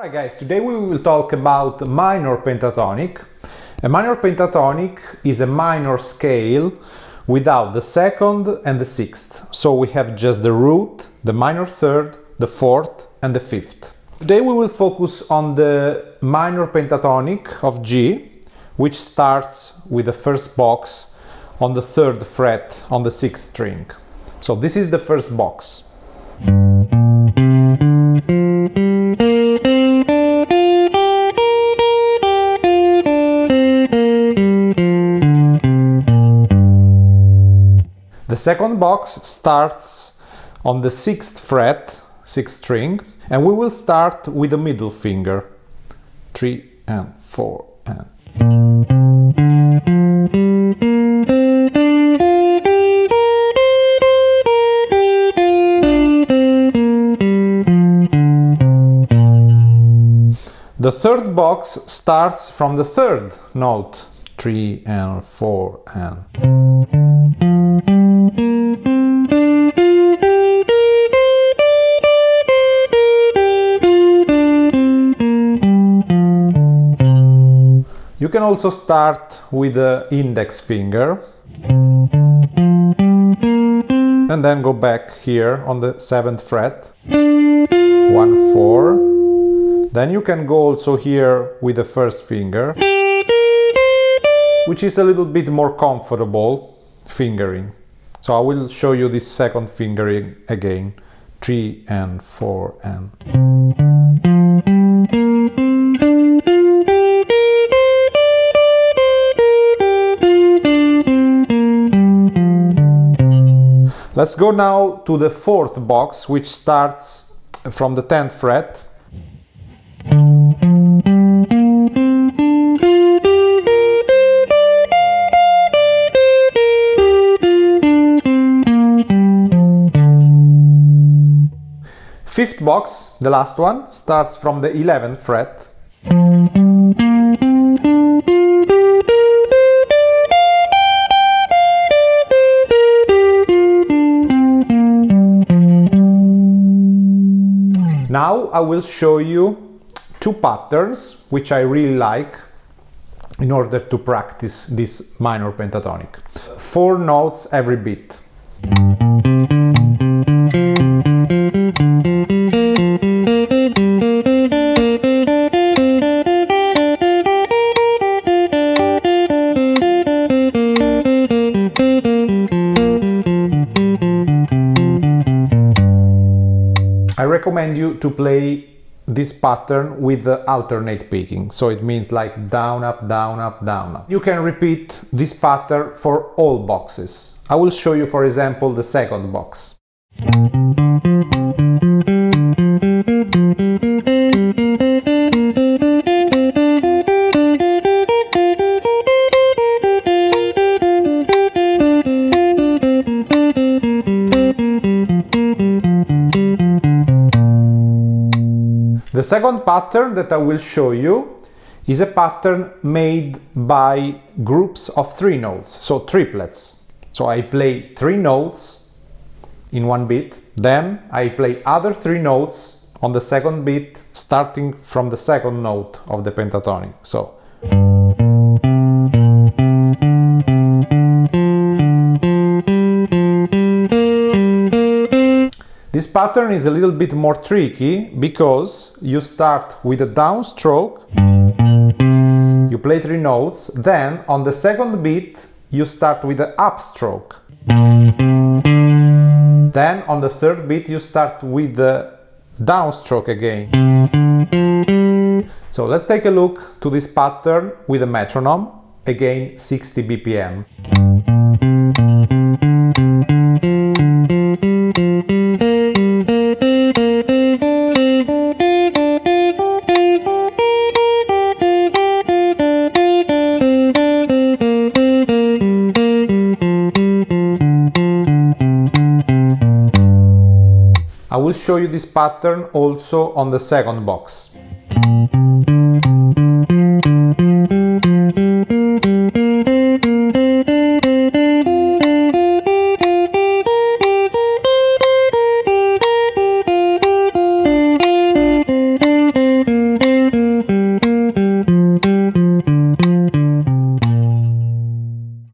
Alright guys, today we will talk about minor pentatonic. A minor pentatonic is a minor scale without the second and the sixth. So we have just the root, the minor third, the fourth and the fifth. Today we will focus on the minor pentatonic of G, which starts with the first box on the third fret on the sixth string. So this is the first box. The second box starts on the sixth fret, sixth string, and we will start with the middle finger, 3 and 4 and. The third box starts from the third note, 3 and 4 and. You can also start with the index finger and then go back here on the 7th fret, 1, 4. Then you can go also here with the first finger, which is a little bit more comfortable fingering. So I will show you this second fingering again, 3 and 4 and. Let's go now to the fourth box, which starts from the 10th fret. Fifth box, the last one, starts from the 11th fret. Now I will show you two patterns which I really like in order to practice this minor pentatonic. 4 notes every beat. I recommend you to play this pattern with the alternate picking, so it means like down, up, down, up, down, up. You can repeat this pattern for all boxes. I will show you, for example, the second box. The second pattern that I will show you is a pattern made by groups of 3 notes, so triplets. So I play 3 notes in one beat, then I play other 3 notes on the second beat, starting from the second note of the pentatonic. So. This pattern is a little bit more tricky because you start with a downstroke, you play 3 notes, then on the second beat you start with the upstroke. Then on the third beat you start with the downstroke again. So let's take a look to this pattern with a metronome, again 60 BPM. I will show you this pattern also on the second box.